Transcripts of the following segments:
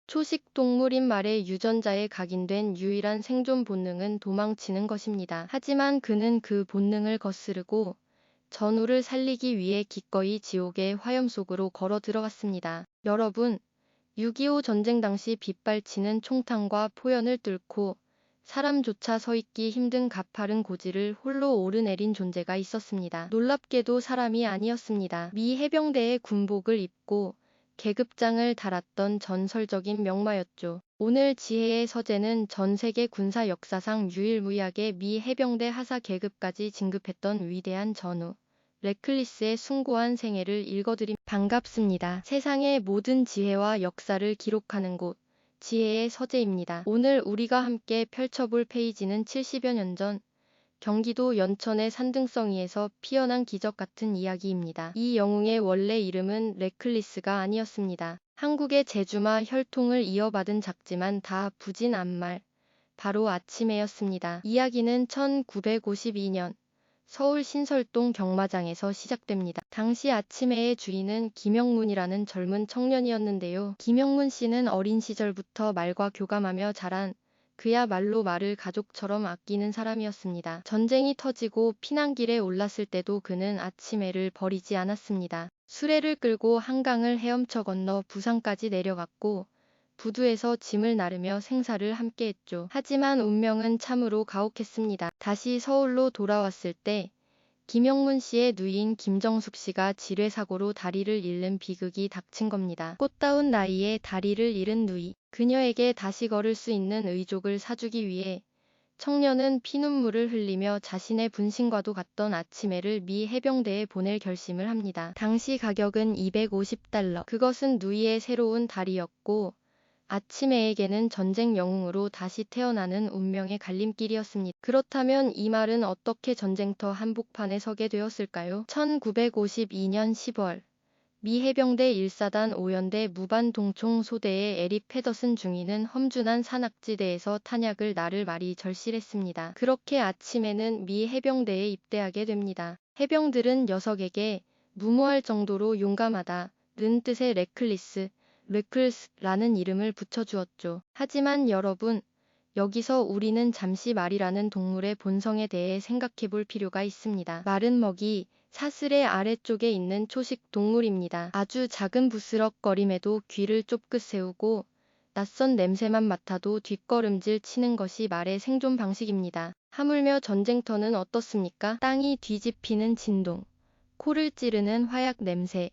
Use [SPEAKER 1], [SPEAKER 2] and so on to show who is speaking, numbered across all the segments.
[SPEAKER 1] 초식 동물인 말의 유전자에 각인된 유일한 생존 본능은 도망치는 것입니다. 하지만 그는 그 본능을 거스르고 전우를 살리기 위해 기꺼이 지옥의 화염 속으로 걸어 들어갔습니다. 여러분, 6.25 전쟁 당시 빗발치는 총탄과 포연을 뚫고 사람조차 서 있기 힘든 가파른 고지를 홀로 오르내린 존재가 있었습니다. 놀랍게도 사람이 아니었습니다. 미 해병대의 군복을 입고 계급장을 달았던 전설적인 명마였죠. 오늘 지혜의 서재는 전 세계 군사 역사상 유일무이하게 미 해병대 하사 계급까지 진급했던 위대한 전우 레클리스의 숭고한 생애를 읽어드립니다. 반갑습니다. 세상의 모든 지혜와 역사를 기록하는 곳, 지혜의 서재입니다. 오늘 우리가 함께 펼쳐볼 페이지는 70여 년 전 경기도 연천의 산등성이에서 피어난 기적 같은 이야기입니다. 이 영웅의 원래 이름은 레클리스가 아니었습니다. 한국의 제주마 혈통을 이어받은 작지만 다 부진 암말, 바로 아치매였습니다. 이야기는 1952년 서울 신설동 경마장에서 시작됩니다. 당시 아치매의 주인은 김영문이라는 젊은 청년이었는데요. 김영문 씨는 어린 시절부터 말과 교감하며 자란 그야말로 말을 가족처럼 아끼는 사람이었습니다. 전쟁이 터지고 피난길에 올랐을 때도 그는 아치매를 버리지 않았습니다. 수레를 끌고 한강을 헤엄쳐 건너 부산까지 내려갔고 부두에서 짐을 나르며 생사를 함께했죠. 하지만 운명은 참으로 가혹했습니다. 다시 서울로 돌아왔을 때 김영문 씨의 누이인 김정숙 씨가 지뢰사고로 다리를 잃는 비극이 닥친 겁니다. 꽃다운 나이에 다리를 잃은 누이, 그녀에게 다시 걸을 수 있는 의족을 사주기 위해 청년은 피눈물을 흘리며 자신의 분신과도 같던 아치매를 미 해병대에 보낼 결심을 합니다. 당시 가격은 $250. 그것은 누이의 새로운 다리였고 아치매에게는 전쟁 영웅으로 다시 태어나는 운명의 갈림길이었습니다. 그렇다면 이 말은 어떻게 전쟁터 한복판에 서게 되었을까요? 1952년 10월 미 해병대 1사단 5연대 무반동총 소대의 에릭 패더슨 중위는 험준한 산악지대에서 탄약을 나를 말이 절실했습니다. 그렇게 아치매는 미 해병대에 입대하게 됩니다. 해병들은 녀석에게 무모할 정도로 용감하다는 뜻의 레클리스라는 이름을 붙여주었죠. 하지만 여러분, 여기서 우리는 잠시 말이라는 동물의 본성에 대해 생각해 볼 필요가 있습니다. 말은 먹이, 사슬의 아래쪽에 있는 초식 동물입니다. 아주 작은 부스럭거림에도 귀를 쫑긋 세우고 낯선 냄새만 맡아도 뒷걸음질 치는 것이 말의 생존 방식입니다. 하물며 전쟁터는 어떻습니까? 땅이 뒤집히는 진동, 코를 찌르는 화약 냄새,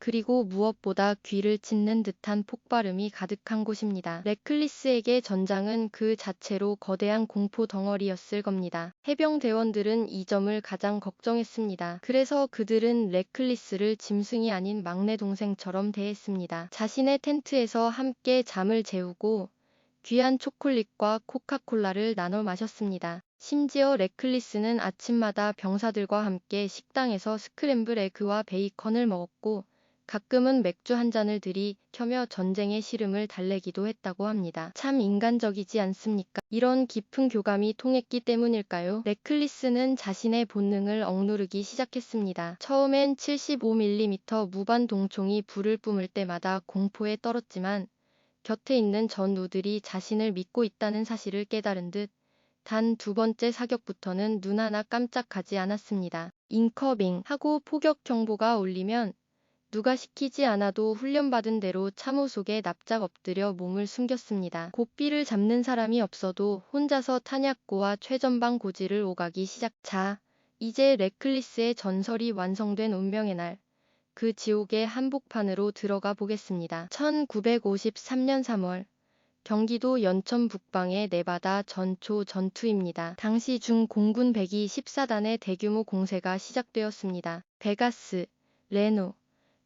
[SPEAKER 1] 그리고 무엇보다 귀를 찢는 듯한 폭발음이 가득한 곳입니다. 레클리스에게 전장은 그 자체로 거대한 공포 덩어리였을 겁니다. 해병대원들은 이 점을 가장 걱정했습니다. 그래서 그들은 레클리스를 짐승이 아닌 막내 동생처럼 대했습니다. 자신의 텐트에서 함께 잠을 재우고 귀한 초콜릿과 코카콜라를 나눠 마셨습니다. 심지어 레클리스는 아침마다 병사들과 함께 식당에서 스크램블 에그와 베이컨을 먹었고 가끔은 맥주 한 잔을 들이켜며 전쟁의 시름을 달래기도 했다고 합니다. 참 인간적이지 않습니까? 이런 깊은 교감이 통했기 때문일까요? 레클리스는 자신의 본능을 억누르기 시작했습니다. 처음엔 75mm 무반 동총이 불을 뿜을 때마다 공포에 떨었지만 곁에 있는 전우들이 자신을 믿고 있다는 사실을 깨달은 듯 단 두 번째 사격부터는 눈 하나 깜짝하지 않았습니다. 인커빙 하고 포격 경보가 울리면 누가 시키지 않아도 훈련받은 대로 참호 속에 납작 엎드려 몸을 숨겼습니다. 고삐를 잡는 사람이 없어도 혼자서 탄약고와 최전방 고지를 오가기 시작. 자, 이제 레클리스의 전설이 완성된 운명의 날, 그 지옥의 한복판으로 들어가 보겠습니다. 1953년 3월 경기도 연천 북방의 네바다 전초 전투입니다. 당시 중 공군 124단의 대규모 공세가 시작되었습니다. 베가스, 레노,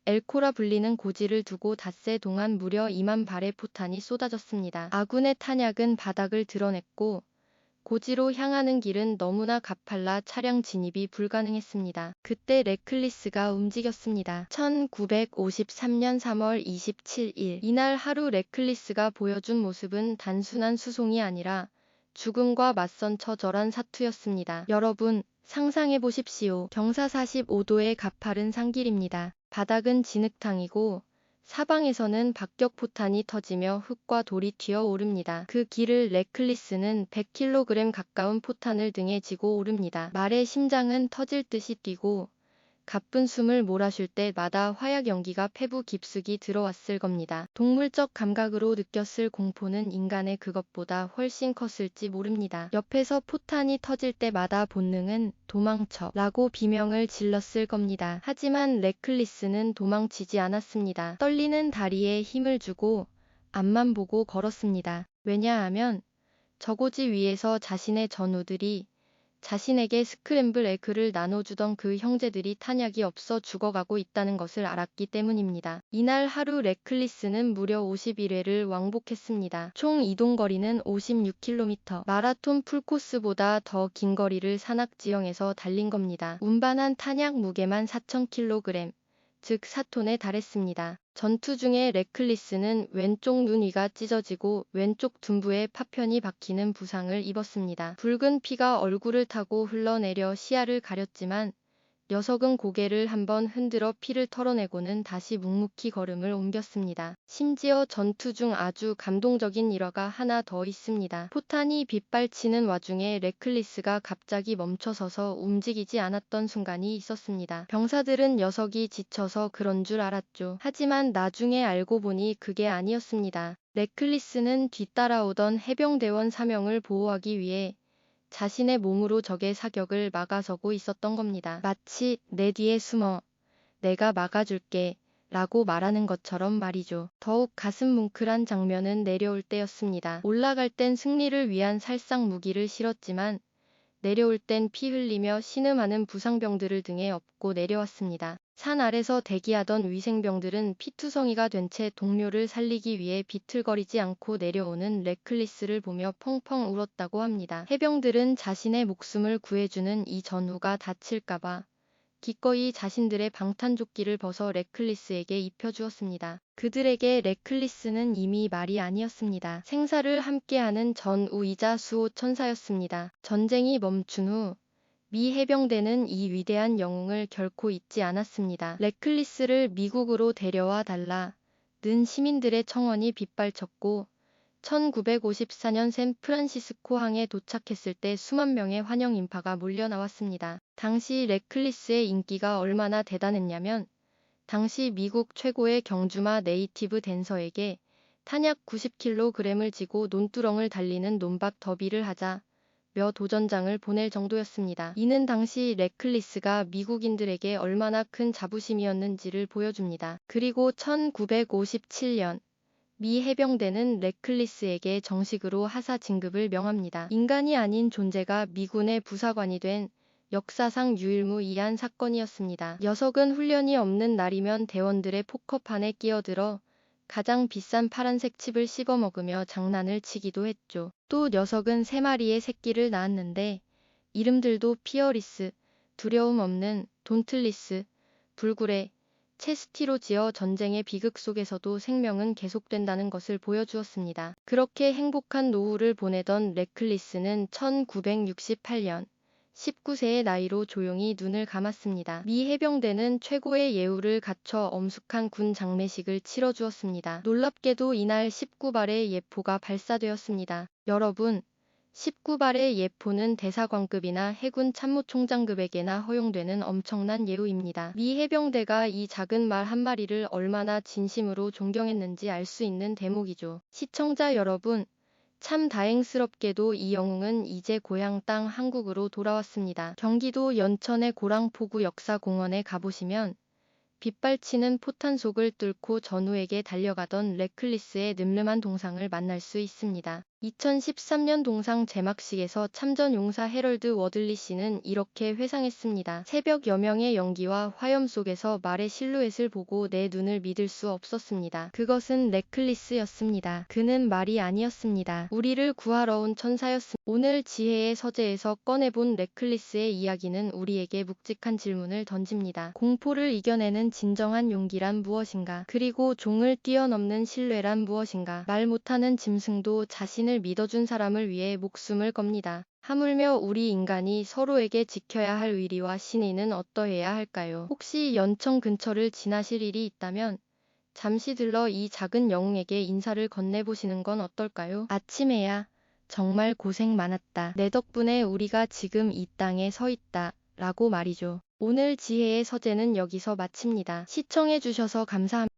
[SPEAKER 1] 엘코라 불리는 고지를 두고 닷새 동안 무려 2만 발의 포탄이 쏟아졌습니다. 아군의 탄약은 바닥을 드러냈고 고지로 향하는 길은 너무나 가팔라 차량 진입이 불가능했습니다. 그때 레클리스가 움직였습니다. 1953년 3월 27일 이날 하루 레클리스가 보여준 모습은 단순한 수송이 아니라 죽음과 맞선 처절한 사투였습니다. 여러분, 상상해 보십시오. 경사 45도의 가파른 산길입니다. 바닥은 진흙탕이고 사방에서는 박격포탄이 터지며 흙과 돌이 튀어오릅니다. 그 길을 레클리스는 100kg 가까운 포탄을 등에 지고 오릅니다. 말의 심장은 터질 듯이 뛰고 가쁜 숨을 몰아쉴 때마다 화약 연기가 폐부 깊숙이 들어왔을 겁니다. 동물적 감각으로 느꼈을 공포는 인간의 그것보다 훨씬 컸을지 모릅니다. 옆에서 포탄이 터질 때마다 본능은 도망쳐 라고 비명을 질렀을 겁니다. 하지만 레클리스는 도망치지 않았습니다. 떨리는 다리에 힘을 주고 앞만 보고 걸었습니다. 왜냐하면 저고지 위에서 자신의 전우들이 자신에게 스크램블 에그를 나눠주던 그 형제들이 탄약이 없어 죽어가고 있다는 것을 알았기 때문입니다. 이날 하루 레클리스는 무려 51회를 왕복했습니다. 총 이동거리는 56km. 마라톤 풀코스보다 더 긴 거리를 산악지형에서 달린 겁니다. 운반한 탄약 무게만 4000kg. 즉 4톤에 달했습니다. 전투 중에 레클리스는 왼쪽 눈 위가 찢어지고 왼쪽 둔부에 파편이 박히는 부상을 입었습니다. 붉은 피가 얼굴을 타고 흘러내려 시야를 가렸지만 녀석은 고개를 한번 흔들어 피를 털어내고는 다시 묵묵히 걸음을 옮겼습니다. 심지어 전투 중 아주 감동적인 일화가 하나 더 있습니다. 포탄이 빗발치는 와중에 레클리스가 갑자기 멈춰서서 움직이지 않았던 순간이 있었습니다. 병사들은 녀석이 지쳐서 그런 줄 알았죠. 하지만 나중에 알고 보니 그게 아니었습니다. 레클리스는 뒤따라오던 해병대원 3명을 보호하기 위해 자신의 몸으로 적의 사격을 막아서고 있었던 겁니다. 마치 내 뒤에 숨어 내가 막아줄게 라고 말하는 것처럼 말이죠. 더욱 가슴 뭉클한 장면은 내려올 때였습니다. 올라갈 땐 승리를 위한 살상 무기를 실었지만 내려올 땐 피 흘리며 신음하는 부상병들을 등에 업고 내려왔습니다. 산 아래서 대기하던 위생병들은 피투성이가 된 채 동료를 살리기 위해 비틀거리지 않고 내려오는 레클리스를 보며 펑펑 울었다고 합니다. 해병들은 자신의 목숨을 구해주는 이 전우가 다칠까봐 기꺼이 자신들의 방탄조끼를 벗어 레클리스에게 입혀주었습니다. 그들에게 레클리스는 이미 말이 아니었습니다. 생사를 함께하는 전우이자 수호천사였습니다. 전쟁이 멈춘 후 미 해병대는 이 위대한 영웅을 결코 잊지 않았습니다. 레클리스를 미국으로 데려와 달라는 시민들의 청원이 빗발쳤고 1954년 샌프란시스코 항에 도착했을 때 수만 명의 환영 인파가 몰려 나왔습니다. 당시 레클리스의 인기가 얼마나 대단했냐면 당시 미국 최고의 경주마 네이티브 댄서에게 탄약 90kg을 지고 논두렁을 달리는 논밭 더비를 하자 며 도전장을 보낼 정도였습니다. 이는 당시 레클리스가 미국인들에게 얼마나 큰 자부심이었는지를 보여줍니다. 그리고 1957년 미 해병대는 레클리스에게 정식으로 하사 진급을 명합니다. 인간이 아닌 존재가 미군의 부사관이 된 역사상 유일무이한 사건이었습니다. 녀석은 훈련이 없는 날이면 대원들의 포커판에 끼어들어 가장 비싼 파란색 칩을 씹어먹으며 장난을 치기도 했죠. 또 녀석은 3마리의 새끼를 낳았는데 이름들도 피어리스, 두려움 없는, 돈틀리스, 불굴의, 체스티로 지어 전쟁의 비극 속에서도 생명은 계속된다는 것을 보여주었습니다. 그렇게 행복한 노후를 보내던 레클리스는 1968년 19세의 나이로 조용히 눈을 감았습니다. 미 해병대는 최고의 예우를 갖춰 엄숙한 군 장례식을 치러주었습니다. 놀랍게도 이날 19발의 예포가 발사되었습니다. 여러분, 19발의 예포는 대사관급이나 해군 참모총장급에게나 허용되는 엄청난 예우입니다. 미 해병대가 이 작은 말 한 마리를 얼마나 진심으로 존경했는지 알 수 있는 대목이죠. 시청자 여러분, 참 다행스럽게도 이 영웅은 이제 고향 땅 한국으로 돌아왔습니다. 경기도 연천의 고랑포구 역사공원에 가보시면 빗발치는 포탄 속을 뚫고 전우에게 달려가던 레클리스의 늠름한 동상을 만날 수 있습니다. 2013년 동상 제막식에서 참전용사 해럴드 워들리 씨는 이렇게 회상했습니다. 새벽 여명의 연기와 화염 속에서 말의 실루엣을 보고 내 눈을 믿을 수 없었습니다. 그것은 레클리스였습니다. 그는 말이 아니었습니다. 우리를 구하러 온 천사였습니다. 오늘 지혜의 서재에서 꺼내본 레클리스의 이야기는 우리에게 묵직한 질문을 던집니다. 공포를 이겨내는 진정한 용기란 무엇인가? 그리고 종을 뛰어넘는 신뢰란 무엇인가? 말 못하는 짐승도 자신을 믿어준 사람을 위해 목숨을 겁니다. 하물며 우리 인간이 서로에게 지켜야 할 의리와 신의는 어떠해야 할까요? 혹시 연천 근처를 지나실 일이 있다면 잠시 들러 이 작은 영웅에게 인사를 건네보시는 건 어떨까요? 아침에야 정말 고생 많았다. 내 덕분에 우리가 지금 이 땅에 서 있다. 라고 말이죠. 오늘 지혜의 서재는 여기서 마칩니다. 시청해주셔서 감사합니다.